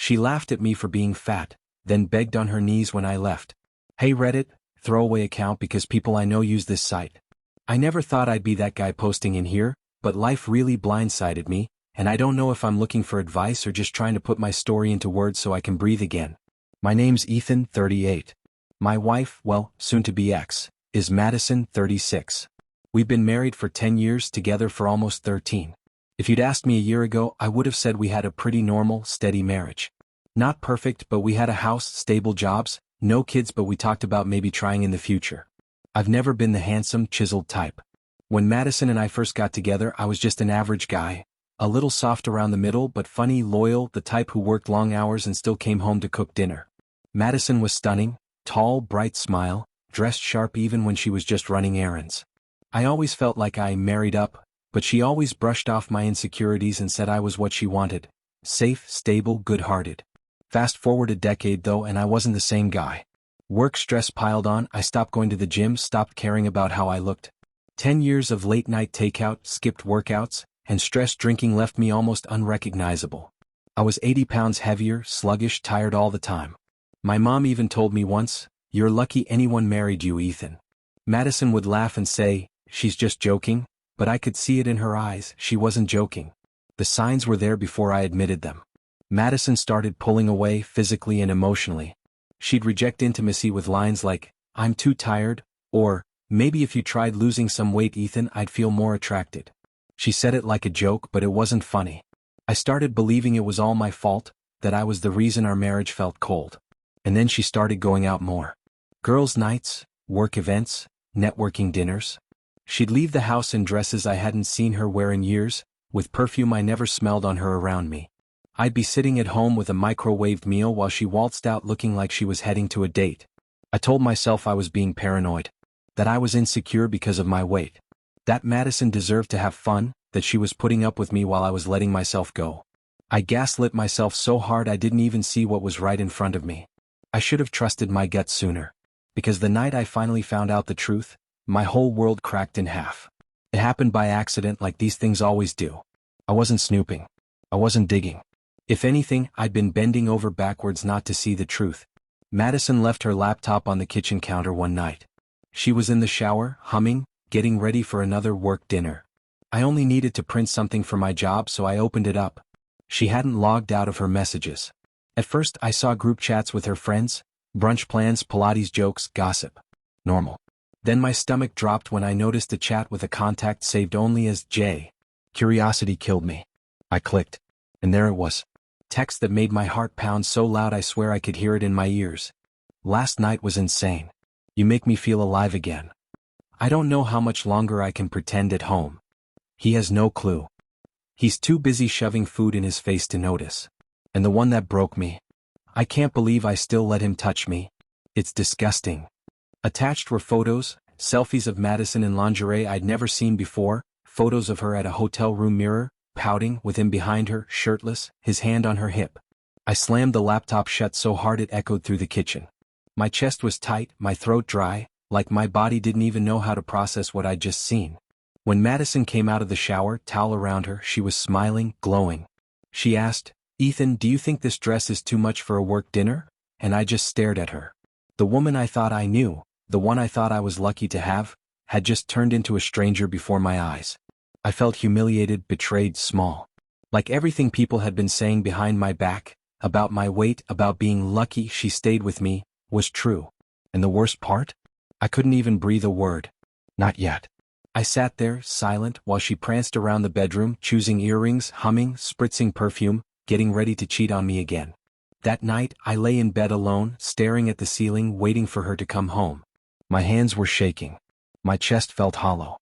She laughed at me for being fat, then begged on her knees when I left. Hey Reddit, throwaway account because people I know use this site. I never thought I'd be that guy posting in here, but life really blindsided me, and I don't know if I'm looking for advice or just trying to put my story into words so I can breathe again. My name's Ethan, 38. My wife, well, soon to be ex, is Madison, 36. We've been married for 10 years, together for almost 13. If you'd asked me a year ago, I would have said we had a pretty normal, steady marriage. Not perfect, but we had a house, stable jobs, no kids, but we talked about maybe trying in the future. I've never been the handsome, chiseled type. When Madison and I first got together, I was just an average guy, a little soft around the middle but funny, loyal, the type who worked long hours and still came home to cook dinner. Madison was stunning, tall, bright smile, dressed sharp even when she was just running errands. I always felt like I married up, but she always brushed off my insecurities and said I was what she wanted. Safe, stable, good-hearted. Fast forward a decade though and I wasn't the same guy. Work stress piled on, I stopped going to the gym, stopped caring about how I looked. 10 years of late-night takeout, skipped workouts, and stress drinking left me almost unrecognizable. I was 80 pounds heavier, sluggish, tired all the time. My mom even told me once, "You're lucky anyone married you, Ethan." Madison would laugh and say, "She's just joking," but I could see it in her eyes, she wasn't joking. The signs were there before I admitted them. Madison started pulling away physically and emotionally. She'd reject intimacy with lines like, "I'm too tired," or, "Maybe if you tried losing some weight, Ethan, I'd feel more attracted." She said it like a joke, but it wasn't funny. I started believing it was all my fault, that I was the reason our marriage felt cold. And then she started going out more. Girls' nights, work events, networking dinners. She'd leave the house in dresses I hadn't seen her wear in years, with perfume I never smelled on her around me. I'd be sitting at home with a microwaved meal while she waltzed out looking like she was heading to a date. I told myself I was being paranoid, that I was insecure because of my weight, that Madison deserved to have fun, that she was putting up with me while I was letting myself go. I gaslit myself so hard I didn't even see what was right in front of me. I should have trusted my gut sooner. Because the night I finally found out the truth, my whole world cracked in half. It happened by accident like these things always do. I wasn't snooping. I wasn't digging. If anything, I'd been bending over backwards not to see the truth. Madison left her laptop on the kitchen counter one night. She was in the shower, humming, getting ready for another work dinner. I only needed to print something for my job, so I opened it up. She hadn't logged out of her messages. At first, I saw group chats with her friends, brunch plans, Pilates jokes, gossip. Normal. Then my stomach dropped when I noticed a chat with a contact saved only as J. Curiosity killed me. I clicked. And there it was. Text that made my heart pound so loud I swear I could hear it in my ears. "Last night was insane. You make me feel alive again. I don't know how much longer I can pretend at home." He has no clue. He's too busy shoving food in his face to notice. And the one that broke me. I can't believe I still let him touch me. It's disgusting. Attached were photos, selfies of Madison in lingerie I'd never seen before, photos of her at a hotel room mirror, pouting, with him behind her, shirtless, his hand on her hip. I slammed the laptop shut so hard it echoed through the kitchen. My chest was tight, my throat dry, like my body didn't even know how to process what I'd just seen. When Madison came out of the shower, towel around her, she was smiling, glowing. She asked, "Ethan, do you think this dress is too much for a work dinner?" And I just stared at her. The woman I thought I knew, the one I thought I was lucky to have, had just turned into a stranger before my eyes. I felt humiliated, betrayed, small. Like everything people had been saying behind my back, about my weight, about being lucky she stayed with me, was true. And the worst part? I couldn't even breathe a word. Not yet. I sat there, silent, while she pranced around the bedroom, choosing earrings, humming, spritzing perfume, getting ready to cheat on me again. That night, I lay in bed alone, staring at the ceiling, waiting for her to come home. My hands were shaking. My chest felt hollow.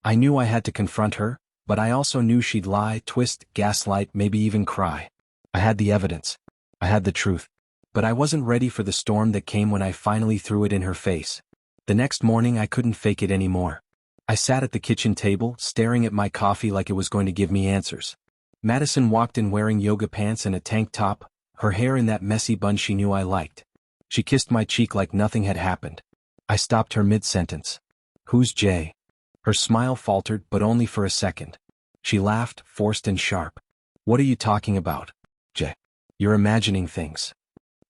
I knew I had to confront her, but I also knew she'd lie, twist, gaslight, maybe even cry. I had the evidence. I had the truth. But I wasn't ready for the storm that came when I finally threw it in her face. The next morning I couldn't fake it anymore. I sat at the kitchen table, staring at my coffee like it was going to give me answers. Madison walked in wearing yoga pants and a tank top, her hair in that messy bun she knew I liked. She kissed my cheek like nothing had happened. I stopped her mid-sentence. "Who's Jay?" Her smile faltered, but only for a second. She laughed, forced and sharp. "What are you talking about, Jay?" You're imagining things.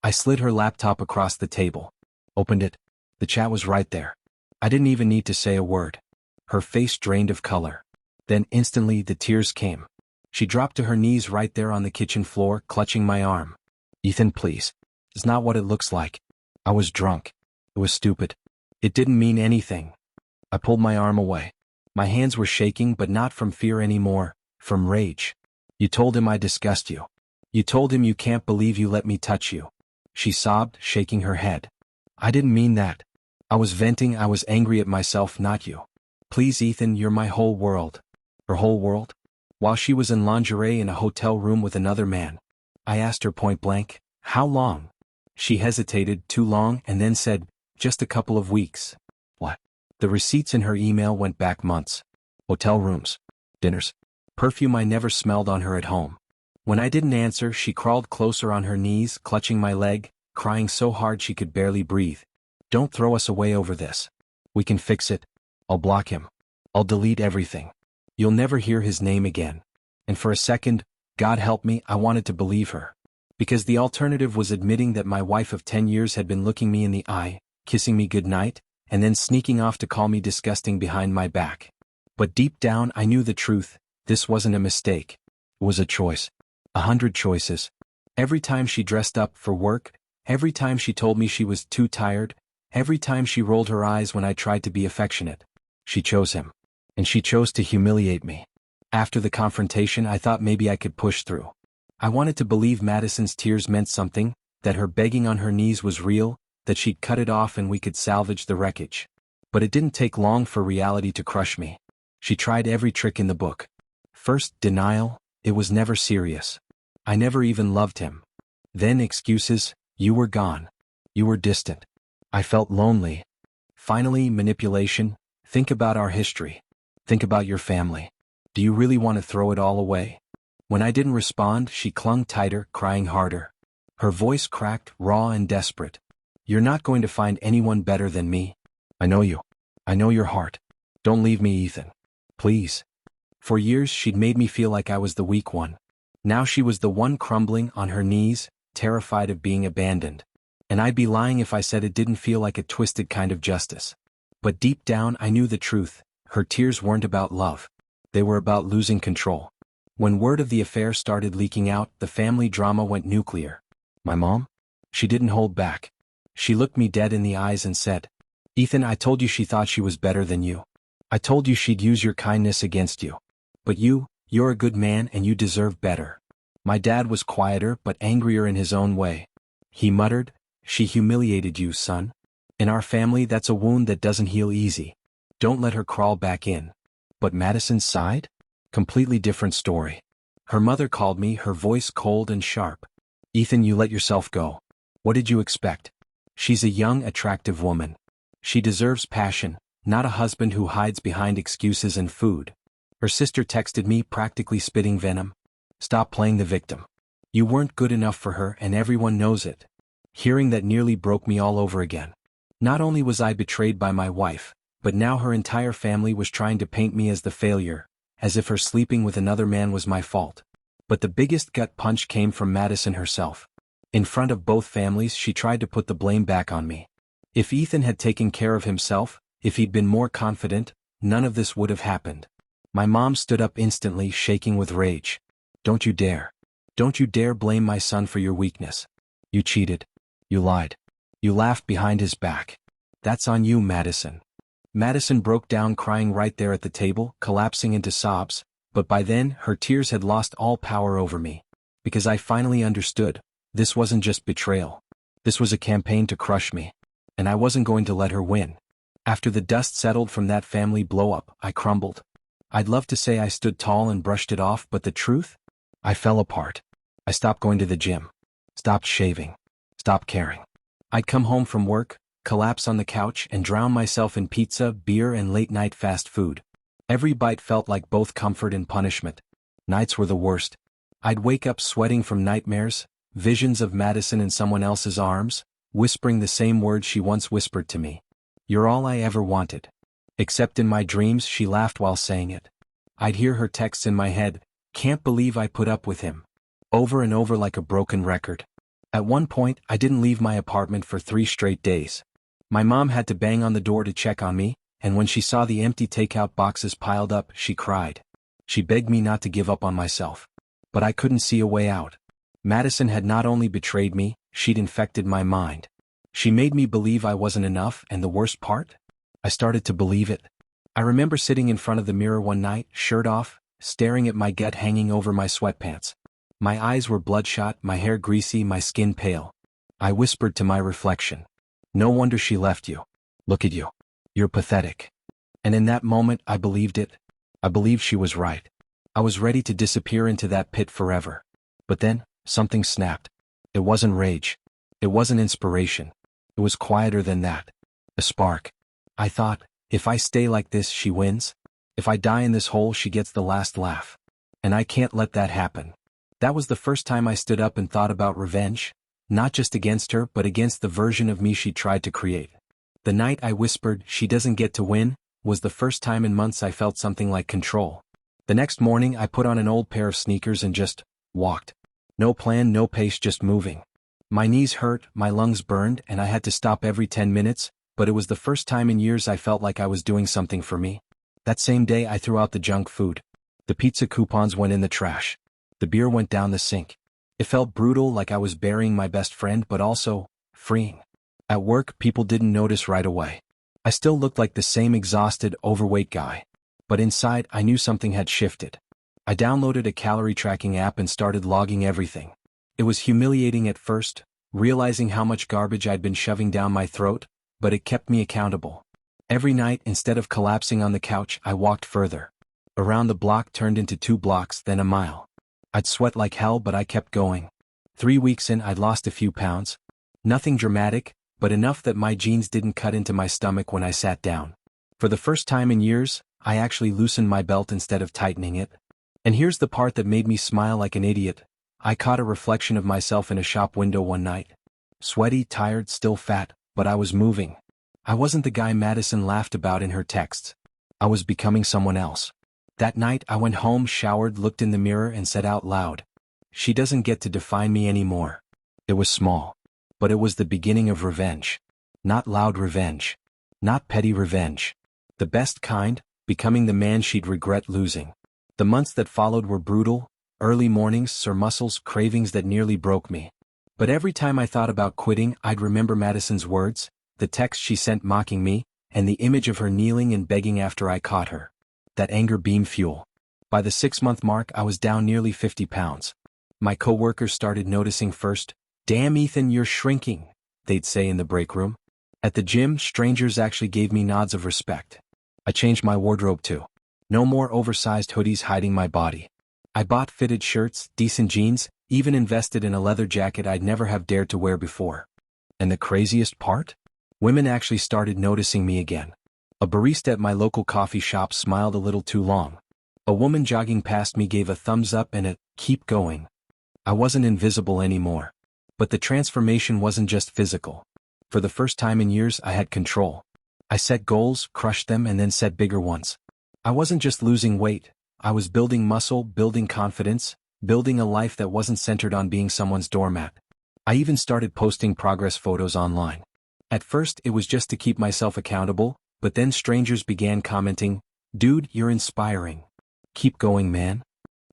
I slid her laptop across the table. Opened it. The chat was right there. I didn't even need to say a word. Her face drained of color. Then instantly the tears came. She dropped to her knees right there on the kitchen floor, clutching my arm. Ethan, please. It's not what it looks like. I was drunk. It was stupid. It didn't mean anything. I pulled my arm away. My hands were shaking, but not from fear anymore, from rage. You told him I disgust you. You told him you can't believe you let me touch you. She sobbed, shaking her head. I didn't mean that. I was venting. I was angry at myself, not you. Please, Ethan, you're my whole world. Her whole world? While she was in lingerie in a hotel room with another man. I asked her point blank, how long? She hesitated, too long, and then said, just a couple of weeks. What? The receipts in her email went back months. Hotel rooms. Dinners. Perfume I never smelled on her at home. When I didn't answer, she crawled closer on her knees, clutching my leg, crying so hard she could barely breathe. Don't throw us away over this. We can fix it. I'll block him. I'll delete everything. You'll never hear his name again. And for a second, God help me, I wanted to believe her. Because the alternative was admitting that my wife of 10 years had been looking me in the eye, kissing me goodnight, and then sneaking off to call me disgusting behind my back. But deep down I knew the truth. This wasn't a mistake. It was a choice. 100 choices. Every time she dressed up for work, every time she told me she was too tired, every time she rolled her eyes when I tried to be affectionate. She chose him. And she chose to humiliate me. After the confrontation, I thought maybe I could push through. I wanted to believe Madison's tears meant something, that her begging on her knees was real, that she'd cut it off and we could salvage the wreckage. But it didn't take long for reality to crush me. She tried every trick in the book. First, denial. It was never serious. I never even loved him. Then excuses. You were gone. You were distant. I felt lonely. Finally, manipulation. Think about our history. Think about your family. Do you really want to throw it all away? When I didn't respond, she clung tighter, crying harder. Her voice cracked, raw and desperate. You're not going to find anyone better than me. I know you. I know your heart. Don't leave me, Ethan. Please. For years she'd made me feel like I was the weak one. Now she was the one crumbling on her knees, terrified of being abandoned. And I'd be lying if I said it didn't feel like a twisted kind of justice. But deep down I knew the truth. Her tears weren't about love. They were about losing control. When word of the affair started leaking out, the family drama went nuclear. My mom? She didn't hold back. She looked me dead in the eyes and said, Ethan, I told you she thought she was better than you. I told you she'd use your kindness against you. But you're a good man and you deserve better. My dad was quieter but angrier in his own way. He muttered, she humiliated you, son. In our family, that's a wound that doesn't heal easy. Don't let her crawl back in. But Madison's side? Completely different story. Her mother called me, her voice cold and sharp. Ethan, you let yourself go. What did you expect? She's a young, attractive woman. She deserves passion, not a husband who hides behind excuses and food. Her sister texted me, practically spitting venom. Stop playing the victim. You weren't good enough for her and everyone knows it. Hearing that nearly broke me all over again. Not only was I betrayed by my wife, but now her entire family was trying to paint me as the failure, as if her sleeping with another man was my fault. But the biggest gut punch came from Madison herself. In front of both families, she tried to put the blame back on me. If Ethan had taken care of himself, if he'd been more confident, none of this would have happened. My mom stood up instantly, shaking with rage. Don't you dare. Don't you dare blame my son for your weakness. You cheated. You lied. You laughed behind his back. That's on you, Madison. Madison broke down crying right there at the table, collapsing into sobs, but by then her tears had lost all power over me. Because I finally understood, this wasn't just betrayal. This was a campaign to crush me. And I wasn't going to let her win. After the dust settled from that family blow-up, I crumbled. I'd love to say I stood tall and brushed it off, but the truth? I fell apart. I stopped going to the gym. Stopped shaving. Stopped caring. I'd come home from work, collapse on the couch and drown myself in pizza, beer and late-night fast food. Every bite felt like both comfort and punishment. Nights were the worst. I'd wake up sweating from nightmares, visions of Madison in someone else's arms, whispering the same words she once whispered to me. You're all I ever wanted. Except in my dreams she laughed while saying it. I'd hear her texts in my head, can't believe I put up with him. over and over like a broken record. At one point, I didn't leave my apartment for 3 straight days. My mom had to bang on the door to check on me, and when she saw the empty takeout boxes piled up, she cried. She begged me not to give up on myself. But I couldn't see a way out. Madison had not only betrayed me, she'd infected my mind. She made me believe I wasn't enough, and the worst part? I started to believe it. I remember sitting in front of the mirror one night, shirt off, staring at my gut hanging over my sweatpants. My eyes were bloodshot, my hair greasy, my skin pale. I whispered to my reflection. No wonder she left you. Look at you. You're pathetic. And in that moment, I believed it. I believed she was right. I was ready to disappear into that pit forever. But then, something snapped. It wasn't rage. It wasn't inspiration. It was quieter than that. A spark. I thought, if I stay like this, she wins. If I die in this hole, she gets the last laugh. And I can't let that happen. That was the first time I stood up and thought about revenge, not just against her but against the version of me she tried to create. The night I whispered, "She doesn't get to win," was the first time in months I felt something like control. The next morning I put on an old pair of sneakers and just walked. No plan, no pace, just moving. My knees hurt, my lungs burned, and I had to stop every 10 minutes, but it was the first time in years I felt like I was doing something for me. That same day I threw out the junk food. The pizza coupons went in the trash. The beer went down the sink. It felt brutal, like I was burying my best friend, but also freeing. At work, people didn't notice right away. I still looked like the same exhausted, overweight guy. But inside, I knew something had shifted. I downloaded a calorie tracking app and started logging everything. It was humiliating at first, realizing how much garbage I'd been shoving down my throat, but it kept me accountable. Every night, instead of collapsing on the couch, I walked further. Around the block turned into 2 blocks, then a mile. I'd sweat like hell, but I kept going. 3 weeks in, I'd lost a few pounds. Nothing dramatic, but enough that my jeans didn't cut into my stomach when I sat down. For the first time in years, I actually loosened my belt instead of tightening it. And here's the part that made me smile like an idiot. I caught a reflection of myself in a shop window one night. Sweaty, tired, still fat, but I was moving. I wasn't the guy Madison laughed about in her texts. I was becoming someone else. That night I went home, showered, looked in the mirror and said out loud, "She doesn't get to define me anymore." It was small. But it was the beginning of revenge. Not loud revenge. Not petty revenge. The best kind, becoming the man she'd regret losing. The months that followed were brutal, early mornings, sore muscles, cravings that nearly broke me. But every time I thought about quitting, I'd remember Madison's words, the text she sent mocking me, and the image of her kneeling and begging after I caught her. That anger beamed fuel. By the 6-month mark, I was down nearly 50 pounds. My coworkers started noticing first. "Damn, Ethan, you're shrinking," they'd say in the break room. At the gym, strangers actually gave me nods of respect. I changed my wardrobe too. No more oversized hoodies hiding my body. I bought fitted shirts, decent jeans, even invested in a leather jacket I'd never have dared to wear before. And the craziest part? Women actually started noticing me again. A barista at my local coffee shop smiled a little too long. A woman jogging past me gave a thumbs up and a "keep going." I wasn't invisible anymore. But the transformation wasn't just physical. For the first time in years, I had control. I set goals, crushed them, and then set bigger ones. I wasn't just losing weight. I was building muscle, building confidence, building a life that wasn't centered on being someone's doormat. I even started posting progress photos online. At first, it was just to keep myself accountable, but then strangers began commenting, "Dude, you're inspiring. Keep going, man.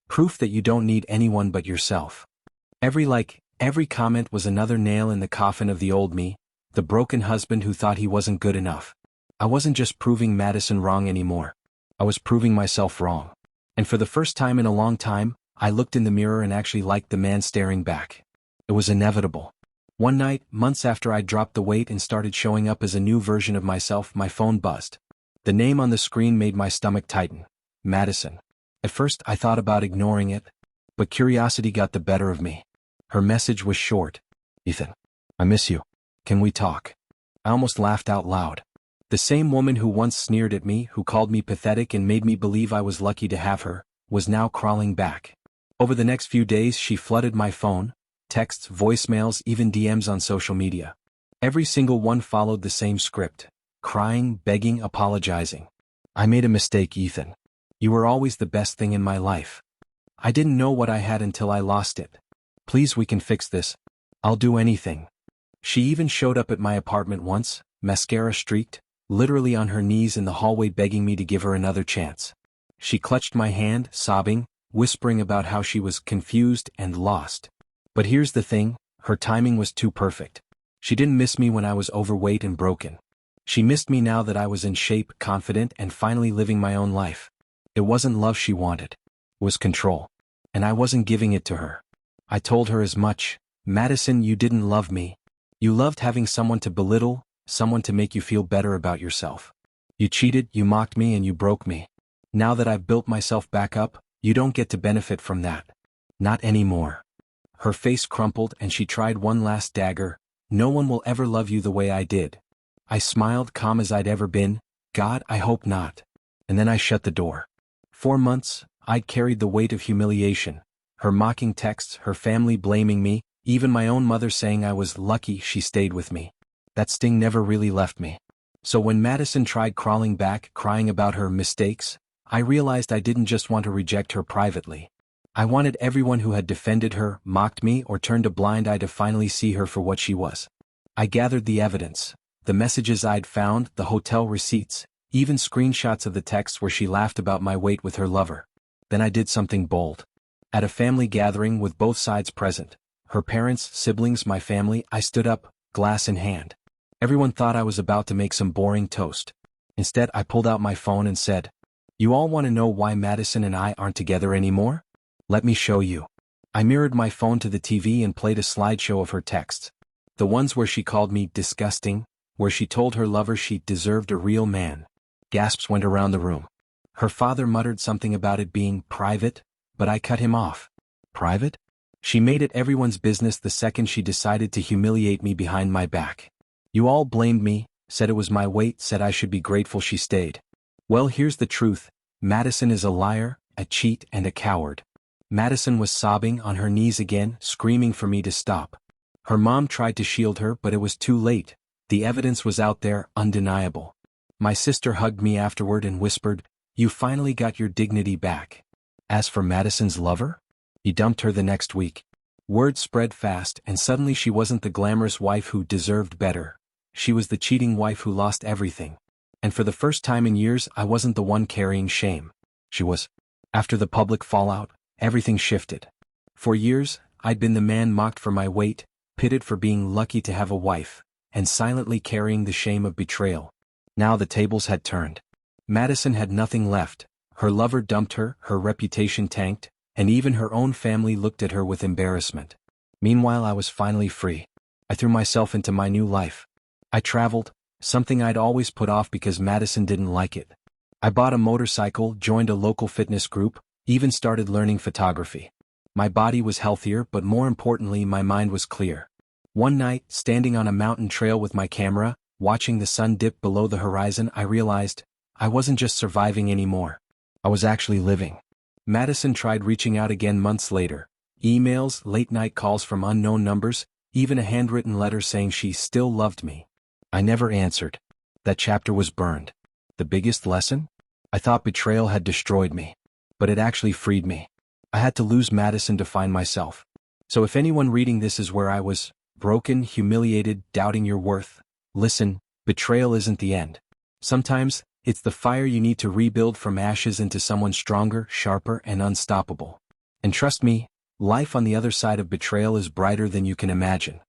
Proof that you don't need anyone but yourself." Every like, every comment was another nail in the coffin of the old me, the broken husband who thought he wasn't good enough. I wasn't just proving Madison wrong anymore. I was proving myself wrong. And for the first time in a long time, I looked in the mirror and actually liked the man staring back. It was inevitable. One night, months after I'd dropped the weight and started showing up as a new version of myself, my phone buzzed. The name on the screen made my stomach tighten. Madison. At first, I thought about ignoring it, but curiosity got the better of me. Her message was short. "Ethan, I miss you. Can we talk?" I almost laughed out loud. The same woman who once sneered at me, who called me pathetic and made me believe I was lucky to have her, was now crawling back. Over the next few days, she flooded my phone, texts, voicemails, even DMs on social media. Every single one followed the same script. Crying, begging, apologizing. "I made a mistake, Ethan. You were always the best thing in my life. I didn't know what I had until I lost it. Please, we can fix this. I'll do anything. She even showed up at my apartment once, mascara streaked, literally on her knees in the hallway begging me to give her another chance. She clutched my hand, sobbing, whispering about how she was confused and lost. But here's the thing, her timing was too perfect. She didn't miss me when I was overweight and broken. She missed me now that I was in shape, confident, and finally living my own life. It wasn't love she wanted. It was control. And I wasn't giving it to her. I told her as much. Madison, you didn't love me. You loved having someone to belittle, someone to make you feel better about yourself. You cheated, you mocked me, and you broke me. Now that I've built myself back up, you don't get to benefit from that. Not anymore. Her face crumpled and she tried one last dagger. No one will ever love you the way I did. I smiled, calm as I'd ever been. God, I hope not. And then I shut the door. 4 months, I'd carried the weight of humiliation. Her mocking texts, her family blaming me, even my own mother saying I was lucky she stayed with me. That sting never really left me. So when Madison tried crawling back, crying about her mistakes, I realized I didn't just want to reject her privately. I wanted everyone who had defended her, mocked me, or turned a blind eye to finally see her for what she was. I gathered the evidence, the messages I'd found, the hotel receipts, even screenshots of the texts where she laughed about my weight with her lover. Then I did something bold. At a family gathering with both sides present, her parents, siblings, my family, I stood up, glass in hand. Everyone thought I was about to make some boring toast. Instead, I pulled out my phone and said, "You all want to know why Madison and I aren't together anymore? Let me show you." I mirrored my phone to the TV and played a slideshow of her texts. The ones where she called me disgusting, where she told her lover she deserved a real man. Gasps went around the room. Her father muttered something about it being private, but I cut him off. Private? She made it everyone's business the second she decided to humiliate me behind my back. You all blamed me, said it was my weight, said I should be grateful she stayed. Well, here's the truth. Madison is a liar, a cheat, and a coward. Madison was sobbing on her knees again, screaming for me to stop. Her mom tried to shield her, but it was too late. The evidence was out there, undeniable. My sister hugged me afterward and whispered, "You finally got your dignity back." As for Madison's lover? He dumped her the next week. Word spread fast, and suddenly she wasn't the glamorous wife who deserved better. She was the cheating wife who lost everything. And for the first time in years, I wasn't the one carrying shame. She was. After the public fallout, everything shifted. For years, I'd been the man mocked for my weight, pitted for being lucky to have a wife, and silently carrying the shame of betrayal. Now the tables had turned. Madison had nothing left. Her lover dumped her, her reputation tanked, and even her own family looked at her with embarrassment. Meanwhile, I was finally free. I threw myself into my new life. I traveled, something I'd always put off because Madison didn't like it. I bought a motorcycle, joined a local fitness group, even started learning photography. My body was healthier, but more importantly, my mind was clear. One night, standing on a mountain trail with my camera, watching the sun dip below the horizon, I realized I wasn't just surviving anymore. I was actually living. Madison tried reaching out again months later. Emails, late-night calls from unknown numbers, even a handwritten letter saying she still loved me. I never answered. That chapter was burned. The biggest lesson? I thought betrayal had destroyed me. But it actually freed me. I had to lose Madison to find myself. So if anyone reading this is where I was, broken, humiliated, doubting your worth, listen, betrayal isn't the end. Sometimes, it's the fire you need to rebuild from ashes into someone stronger, sharper, and unstoppable. And trust me, life on the other side of betrayal is brighter than you can imagine.